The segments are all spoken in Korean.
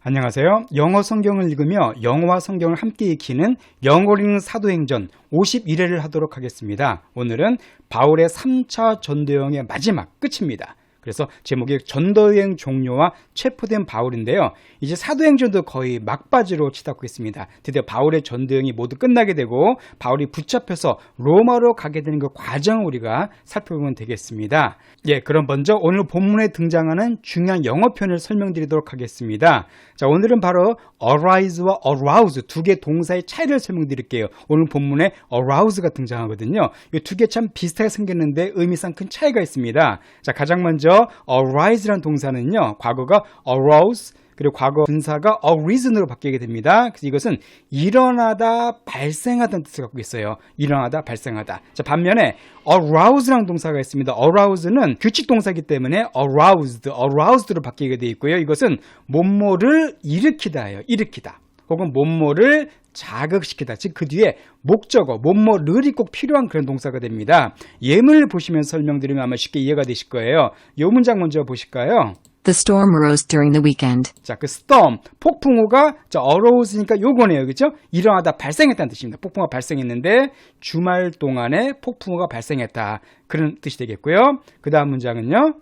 안녕하세요. 영어 성경을 읽으며 영어와 성경을 함께 익히는 영어 읽는 사도행전 51회를 하도록 하겠습니다. 오늘은 바울의 3차 전도여행의 마지막 끝입니다. 그래서 제목이 전도여행 종료와 체포된 바울인데요. 이제 사도행전도 거의 막바지로 치닫고 있습니다. 드디어 바울의 전도여행이 모두 끝나게 되고 바울이 붙잡혀서 로마로 가게 되는 그 과정을 우리가 살펴보면 되겠습니다. 그럼 먼저 오늘 본문에 등장하는 중요한 영어 표현을 설명드리도록 하겠습니다. 자, 오늘은 바로 arise와 arouse 두 개 동사의 차이를 설명드릴게요. 오늘 본문에 arouse가 등장하거든요. 이 두 개 참 비슷하게 생겼는데 의미상 큰 차이가 있습니다. 자, 가장 먼저 arise라는 동사는요, 과거가 arose, 그리고 과거 분사가 arisen으로 바뀌게 됩니다. 그래서 이것은 일어나다, 발생하다는 뜻을 갖고 있어요. 일어나다, 발생하다. 자, 반면에 arouse라는 동사가 있습니다. arouse는 규칙 동사이기 때문에 aroused로 바뀌게 되어 있고요. 이것은 뭐뭐를 일으키다예요. 일으키다. 혹은 뭐뭐를 자극시키다. 즉 그 뒤에 목적어, 뭐뭐를이 꼭 필요한 그런 동사가 됩니다. 예문을 보시면 설명드리면 아마 쉽게 이해가 되실 거예요. 이 문장 먼저 보실까요? The storm arose during the weekend. 자, 그 storm, 폭풍우가 arouse니까 요거네요. 그렇죠? 일어나다, 발생했다는 뜻입니다. 폭풍우가 발생했는데 주말 동안에 폭풍우가 발생했다. 그런 뜻이 되겠고요. 그 다음 문장은요.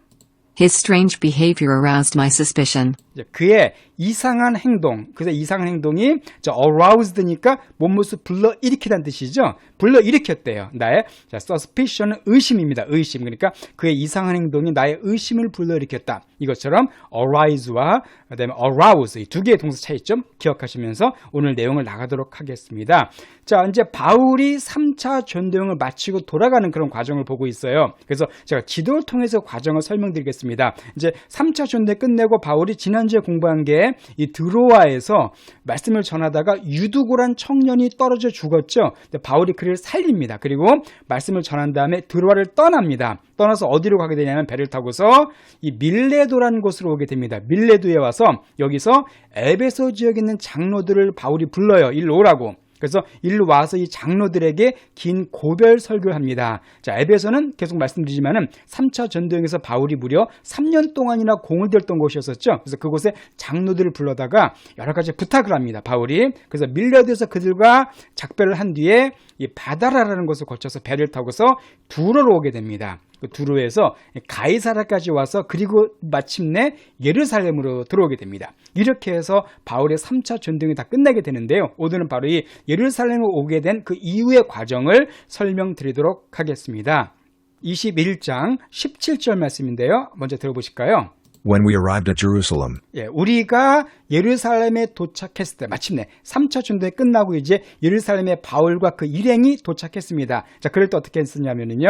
His strange behavior aroused my suspicion. 그의 이상한 행동, 그래서 이상한 행동이 aroused니까 몸모습 불러일으키다는 뜻이죠. 불러일으켰대요. 나의 suspicion은 의심입니다. 의심. 그러니까 그의 이상한 행동이 나의 의심을 불러일으켰다. 이것처럼 arise와 그다음에 arouse 이 두 개의 동사 차이점 기억하시면서 오늘 내용을 나가도록 하겠습니다. 자, 이제 바울이 3차 전도여행을 마치고 돌아가는 그런 과정을 보고 있어요. 그래서 제가 지도를 통해서 과정을 설명드리겠습니다. 이제 3차 전도여 끝내고 바울이 지난주에 공부한 게 이 드로아에서 말씀을 전하다가 유두고란 청년이 떨어져 죽었죠. 근데 바울이 그를 살립니다. 그리고 말씀을 전한 다음에 드로아를 떠납니다. 떠나서 어디로 가게 되냐면 배를 타고서 이 밀레도라는 곳으로 오게 됩니다. 밀레도에 와서 여기서 에베소 지역에 있는 장로들을 바울이 불러요. 일로 오라고. 그래서 일로 와서 이 장로들에게 긴 고별 설교를 합니다. 자, 에베소는 계속 말씀드리지만은 3차 전도여행에서 바울이 무려 3년 동안이나 공을 들였던 곳이었었죠. 그래서 그곳에 장로들을 불러다가 여러 가지 부탁을 합니다. 바울이. 그래서 밀레도에서 그들과 작별을 한 뒤에 이 바다라라는 곳을 거쳐서 배를 타고서 두로로 오게 됩니다. 그 두로에서 가이사라까지 와서 그리고 마침내 예루살렘으로 들어오게 됩니다. 이렇게 해서 바울의 3차 전도여행이 다 끝나게 되는데요. 오늘은 바로 이 예루살렘에 오게 된 그 이후의 과정을 설명드리도록 하겠습니다. 21장 17절 말씀인데요. 먼저 들어보실까요? When we arrived at Jerusalem, 우리가 예루살렘에 도착했을 때 마침내 3차 전도여행이 끝나고 이제 예루살렘에 바울과 그 일행이 도착했습니다. 자, 그럴 때 어떻게 했었냐면요.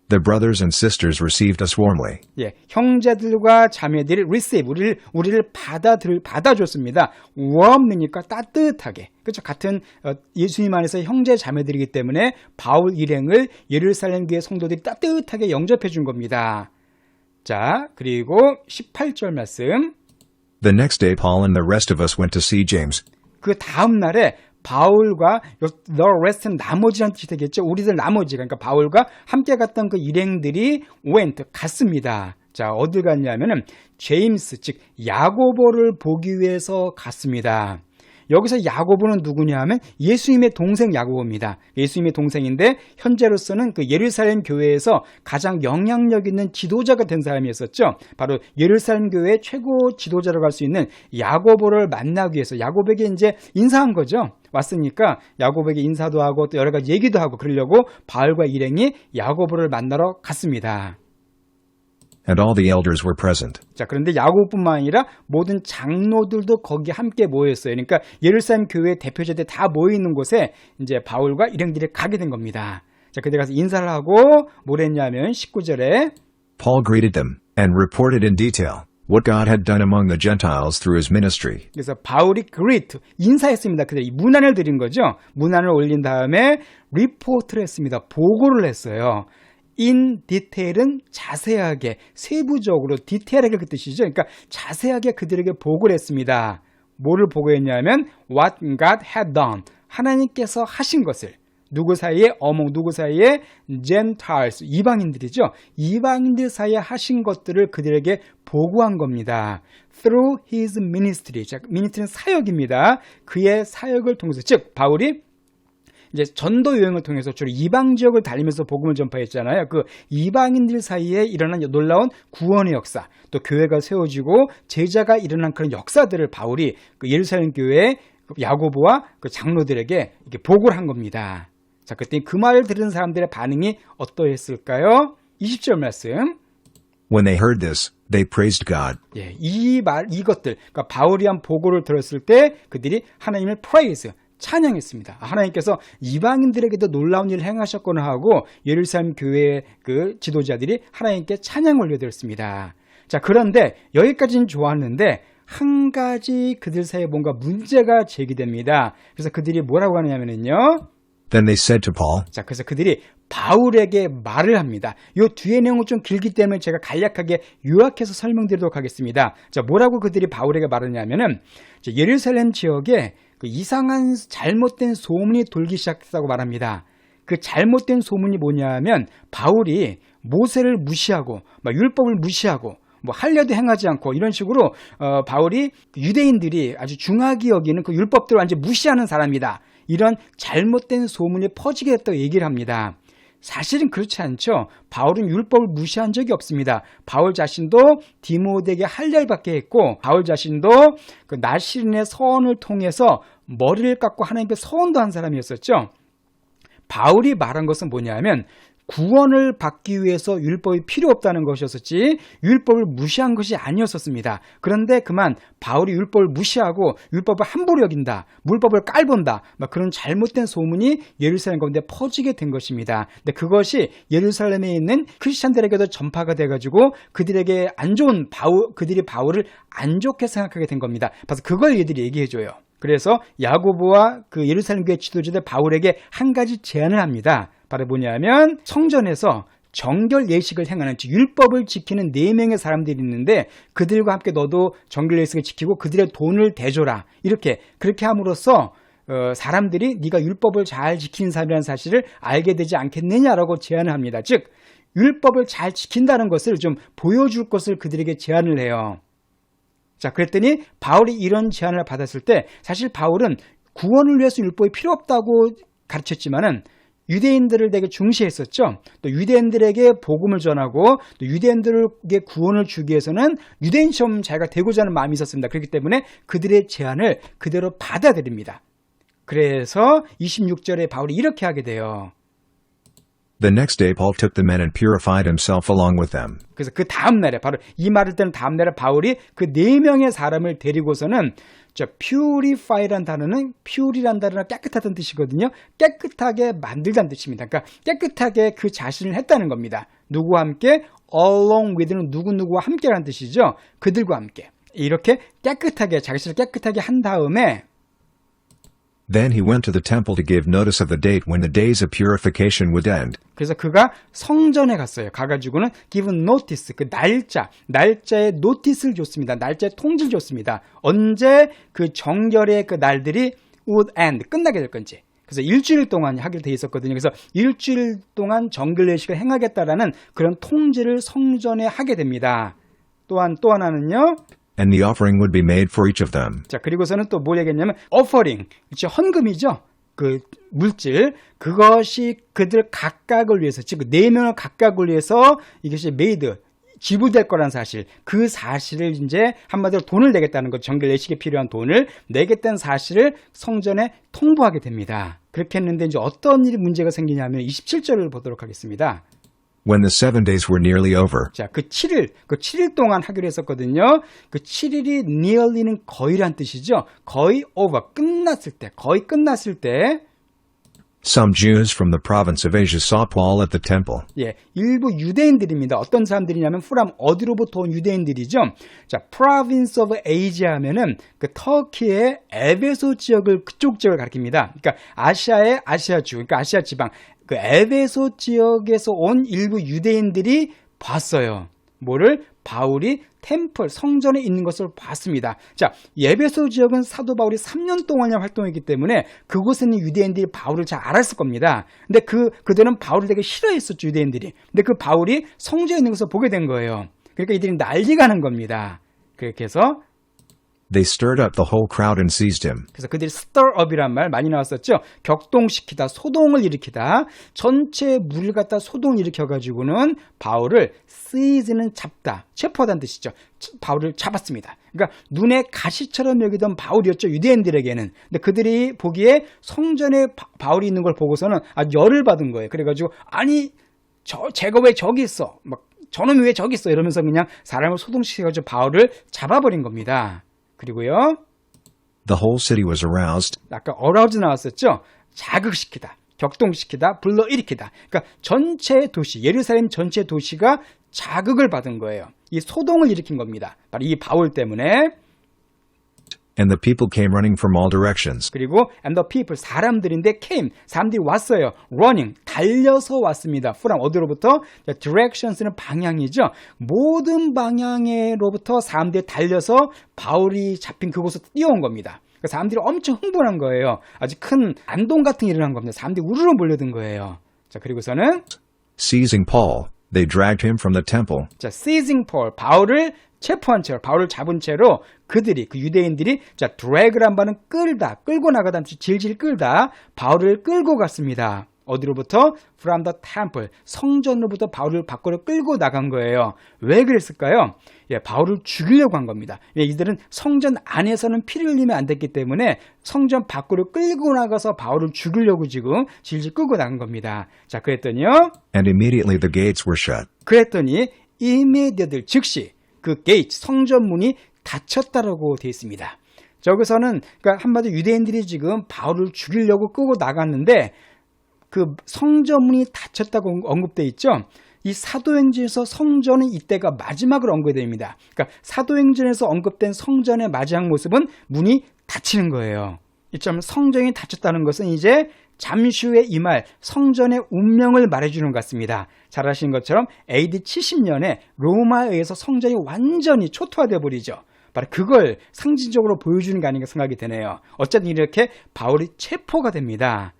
the brothers and sisters received us warmly. 형제들과 자매들이 receive, 우리를 받아줬습니다. warm이니까 따뜻하게. 그렇죠. 같은 예수님 안에서 형제 자매들이기 때문에 바울 일행을 예루살렘 교회 성도들이 따뜻하게 영접해 준 겁니다. 자, 그리고 18절 말씀. The next day Paul and the rest of us went to see James. 그 다음 날에 바울과 the rest는 나머지란 뜻이 되겠죠. 우리들 나머지, 그러니까 바울과 함께 갔던 그 일행들이 went, 갔습니다. 자, 어딜 갔냐면은 제임스, 즉 야고보를 보기 위해서 갔습니다. 여기서 야고보는 누구냐 하면 예수님의 동생 야고보입니다. 예수님의 동생인데 현재로서는 그 예루살렘 교회에서 가장 영향력 있는 지도자가 된 사람이었었죠. 바로 예루살렘 교회의 최고 지도자로 갈 수 있는 야고보를 만나기 위해서 야고보에게 이제 인사한 거죠. 왔으니까 야고보에게 인사도 하고 또 여러 가지 얘기도 하고 그러려고 바울과 일행이 야고보를 만나러 갔습니다. And all the elders were present. 자, 그런데 야고보뿐만 아니라 모든 장로들도 거기 함께 모였어요. 그러니까 예루살렘 교회 대표자들 다 모여 있는 곳에 이제 바울과 일행들이 가게 된 겁니다. 자, 그때 가서 인사를 하고 뭘 했냐면 19절에 Paul greeted them and reported in detail what God had done among the Gentiles through his ministry. 그래서 바울이 greet, 인사했습니다. 그래서 이 문안을 드린 거죠. 문안을 올린 다음에 리포트를 했습니다. 보고를 했어요. in detail은 자세하게, 세부적으로, 디테일하게 그 뜻이죠. 그러니까 자세하게 그들에게 보고를 했습니다. 뭐를 보고했냐면 what God had done, 하나님께서 하신 것을, 누구 사이에? among 누구 사이에? Gentiles, 이방인들이죠. 이방인들 사이에 하신 것들을 그들에게 보고한 겁니다. Through his ministry. 자, ministry는 사역입니다. 그의 사역을 통해서, 즉 바울이 이제 전도 여행을 통해서 주로 이방 지역을 달리면서 복음을 전파했잖아요. 그 이방인들 사이에 일어난 놀라운 구원의 역사, 또 교회가 세워지고 제자가 일어난 그런 역사들을 바울이 그 예루살렘 교회 야고보와 그 장로들에게 이렇게 보고를 한 겁니다. 자, 그때 그 말을 들은 사람들의 반응이 어떠했을까요? 20절 말씀. When they heard this, they praised God. 예, 이것들, 그러니까 바울이 한 보고를 들었을 때 그들이 하나님을 praise, 찬양했습니다. 하나님께서 이방인들에게도 놀라운 일을 행하셨구나 하고 예루살렘 교회의 그 지도자들이 하나님께 찬양을 올려드렸습니다. 자, 그런데 여기까지는 좋았는데 한 가지 그들 사이에 뭔가 문제가 제기됩니다. 그래서 그들이 뭐라고 하느냐면요. Then they said to Paul, 자, 그래서 그들이 바울에게 말을 합니다. 요 뒤에 내용은 좀 길기 때문에 제가 간략하게 요약해서 설명드리도록 하겠습니다. 자, 뭐라고 그들이 바울에게 말하냐면은 예루살렘 지역에 그 이상한 잘못된 소문이 돌기 시작했다고 말합니다. 그 잘못된 소문이 뭐냐면 바울이 모세를 무시하고 막 율법을 무시하고 뭐 하려도 행하지 않고 이런 식으로 바울이 유대인들이 아주 중하게 여기는 그 율법들을 완전 무시하는 사람이다. 이런 잘못된 소문이 퍼지게 됐다고 얘기를 합니다. 사실은 그렇지 않죠. 바울은 율법을 무시한 적이 없습니다. 바울 자신도 디모데에게 할례받게 했고 바울 자신도 그 나시린의 서원을 통해서 머리를 깎고 하나님께 서원도 한 사람이었었죠. 바울이 말한 것은 뭐냐면 구원을 받기 위해서 율법이 필요 없다는 것이었었지 율법을 무시한 것이 아니었었습니다. 그런데 그만 바울이 율법을 무시하고 율법을 함부로 여긴다, 물법을 깔본다, 막 그런 잘못된 소문이 예루살렘 가운데 퍼지게 된 것입니다. 근데 그것이 예루살렘에 있는 크리스찬들에게도 전파가 돼가지고 그들에게 안 좋은 그들이 바울을 안 좋게 생각하게 된 겁니다. 그래서 그걸 얘들이 얘기해줘요. 그래서 야고보와 그 예루살렘 교회 지도자들 바울에게 한 가지 제안을 합니다. 바로 뭐냐면 성전에서 정결 예식을 행하는 율법을 지키는 4명의 사람들이 있는데 그들과 함께 너도 정결 예식을 지키고 그들의 돈을 대줘라. 그렇게 함으로써 사람들이 네가 율법을 잘 지키는 사람이라는 사실을 알게 되지 않겠느냐라고 제안을 합니다. 즉 율법을 잘 지킨다는 것을 좀 보여줄 것을 그들에게 제안을 해요. 자, 그랬더니 바울이 이런 제안을 받았을 때 사실 바울은 구원을 위해서 율법이 필요 없다고 가르쳤지만은 유대인들을 되게 중시했었죠. 또 유대인들에게 복음을 전하고 또 유대인들에게 구원을 주기 위해서는 유대인처럼 자기가 되고자 하는 마음이 있었습니다. 그렇기 때문에 그들의 제안을 그대로 받아들입니다. 그래서 26절에 바울이 이렇게 하게 돼요. The next day Paul took the men and purified himself along with them. 그래서 그 다음 날에 바로 이 말을 듣는 다음 날에 바울이 그 4명의 사람을 데리고서는 purify란 단어는 pure이란 단어는 깨끗하다는 뜻이거든요. 깨끗하게 만들다는 뜻입니다. 그러니까 깨끗하게 그 자신을 했다는 겁니다. 누구와 함께? along with는 누구누구와 함께라는 뜻이죠. 그들과 함께. 이렇게 깨끗하게 자신을 깨끗하게 한 다음에 Then he went to the temple to give notice of the date when the days of purification would end. 그래서 그가 성전에 갔어요. 가가지고는 give notice, 그 날짜의 노티스를 줬습니다. 날짜의 통지를 줬습니다. 언제 그 정결의 그 날들이 would end, 끝나게 될 건지. 그래서 일주일 동안 하기로 돼 있었거든요. 그래서 일주일 동안 정결 예식을 행하겠다라는 그런 통지를 성전에 하게 됩니다. 또 하나는요. And the offering would be made for each of them. 자, 그리고서는 또 뭘 얘기했냐면 offering, 그렇죠? 헌금이죠. 그 물질, 그것이 그들 각각을 위해서, 즉 4명을 각각을 위해서 이것이 made, 지불될 거란 사실, 그 사실을 이제 한마디로 돈을 내겠다는 것, 정결 예식에 필요한 돈을 내겠다는 사실을 성전에 통보하게 됩니다. 그렇게 했는데 이제 어떤 일이 문제가 생기냐면 27절을 보도록 하겠습니다. When the 7 days were nearly over. 자, 그 7일 동안 하기로 했었거든요. 그 7일이 nearly는 거의란 뜻이죠. 거의 over, 거의 끝났을 때. Some Jews from the province of Asia saw Paul at the temple. 예, 일부 유대인들입니다. 어떤 사람들이냐면 from 어디로부터 온 유대인들이죠. 자, province of Asia 하면은 그 터키의 에베소 지역을 그쪽 지역을 가리킵니다. 그러니까 아시아의 아시아주, 그러니까 아시아 지방. 그 에베소 지역에서 온 일부 유대인들이 봤어요. 뭐를? 바울이 템플, 성전에 있는 것을 봤습니다. 자, 에베소 지역은 사도 바울이 3년 동안이나 활동했기 때문에 그곳에 있는 유대인들이 바울을 잘 알았을 겁니다. 근데 그들은 바울을 되게 싫어했었죠, 유대인들이. 근데 그 바울이 성전에 있는 것을 보게 된 거예요. 그러니까 이들이 난리가 난 겁니다. 그렇게 해서 They stirred up the whole crowd and seized him. 그래서 그들이 stir up이란 말 많이 나왔었죠. 격동시키다, 소동을 일으키다. 전체 무리를 갖다 소동을 일으켜가지고는 바울을 seize는 잡다, 체포하다는 뜻이죠. 바울을 잡았습니다. 그러니까 눈에 가시처럼 여기던 바울이었죠, 유대인들에게는. 근데 그들이 보기에 성전에 바울이 있는 걸 보고서는 아주 열을 받은 거예요. 그래가지고 아니 제가 왜 저기 있어? 막 저놈이 왜 저기 있어? 이러면서 그냥 사람을 소동시켜가지고 바울을 잡아버린 겁니다. 그리고요. The whole city was aroused, 아까 arouse 나왔었죠. 자극시키다, 격동시키다, 불러일으키다. 그러니까 전체 도시, 예루살렘 전체 도시가 자극을 받은 거예요. 이 소동을 일으킨 겁니다. 바로 이 바울 때문에. and the people came running from all directions. 그리고 and the people, 사람들인데 came, 사람들이 왔어요. running, 달려서 왔습니다. from, 어디로부터? directions는 방향이죠. 모든 방향으로부터 사람들이 달려서 바울이 잡힌 그곳으로 뛰어온 겁니다. 사람들이 엄청 흥분한 거예요. 아주 큰 안동 같은 일을 한 겁니다. 사람들이 우르르 몰려든 거예요. 자, 그리고서는 Seizing Paul, they dragged him from the temple. 자, seizing Paul, 바울을 체포한 채로, 바울을 잡은 채로 그들이, 그 유대인들이, 자, drag란 말은 끌다, 끌고 나가다, 질질 끌다, 바울을 끌고 갔습니다. 어디로부터? From the temple, 성전으로부터 바울을 밖으로 끌고 나간 거예요. 왜 그랬을까요? 예, 바울을 죽이려고 한 겁니다. 예, 이들은 성전 안에서는 피를 흘리면 안 됐기 때문에 성전 밖으로 끌고 나가서 바울을 죽이려고 지금 질질 끌고 나간 겁니다. 자, 그랬더니요. And immediately the gates were shut. 그랬더니 immediately, 즉시 그 게이트, 성전문이 닫혔다라고 되어 있습니다. 저기서는 그러니까 한마디로 유대인들이 지금 바울을 죽이려고 끌고 나갔는데 그 성전문이 닫혔다고 언급되어 있죠. 이 사도행전에서 성전은 이때가 마지막으로 언급됩니다. 그러니까 사도행전에서 언급된 성전의 마지막 모습은 문이 닫히는 거예요. 이처럼 성전이 닫혔다는 것은 이제 잠시 후에 임할 성전의 운명을 말해주는 것 같습니다. 잘 아시는 것처럼 AD 70년에 로마에 의해서 성전이 완전히 초토화되어 버리죠. 바로 그걸 상징적으로 보여주는 게 아닌가 생각이 되네요. 어쨌든 이렇게 바울이 체포가 됩니다.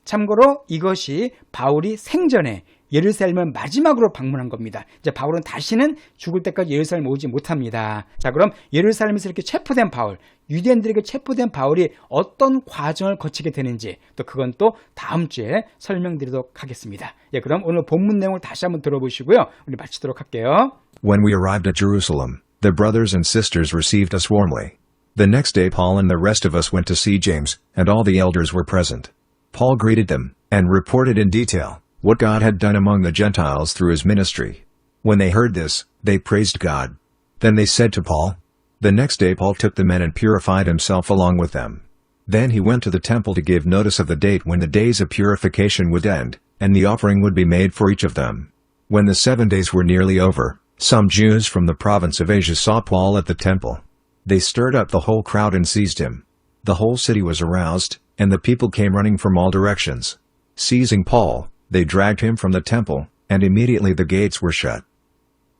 참고로 이것이 바울이 생전에 예루살렘을 마지막으로 방문한 겁니다. 이제 바울은 다시는 죽을 때까지 예루살렘 오지 못합니다. 자, 그럼 예루살렘에서 이렇게 체포된 바울, 유대인들에게 체포된 바울이 어떤 과정을 거치게 되는지 또 그건 또 다음 주에 설명드리도록 하겠습니다. 예, 그럼 오늘 본문 내용을 다시 한번 들어보시고요. 우리 마치도록 할게요. When we arrived at Jerusalem, the brothers and sisters received us warmly. The next day Paul and the rest of us went to see James, and all the elders were present. Paul greeted them, and reported in detail what God had done among the Gentiles through his ministry. When they heard this, they praised God. Then they said to Paul, the next day Paul took the men and purified himself along with them. Then he went to the temple to give notice of the date when the days of purification would end, and the offering would be made for each of them. When the 7 days were nearly over, some Jews from the province of Asia saw Paul at the temple. They stirred up the whole crowd and seized him. The whole city was aroused, and the people came running from all directions. Seizing Paul, they dragged him from the temple, and immediately the gates were shut.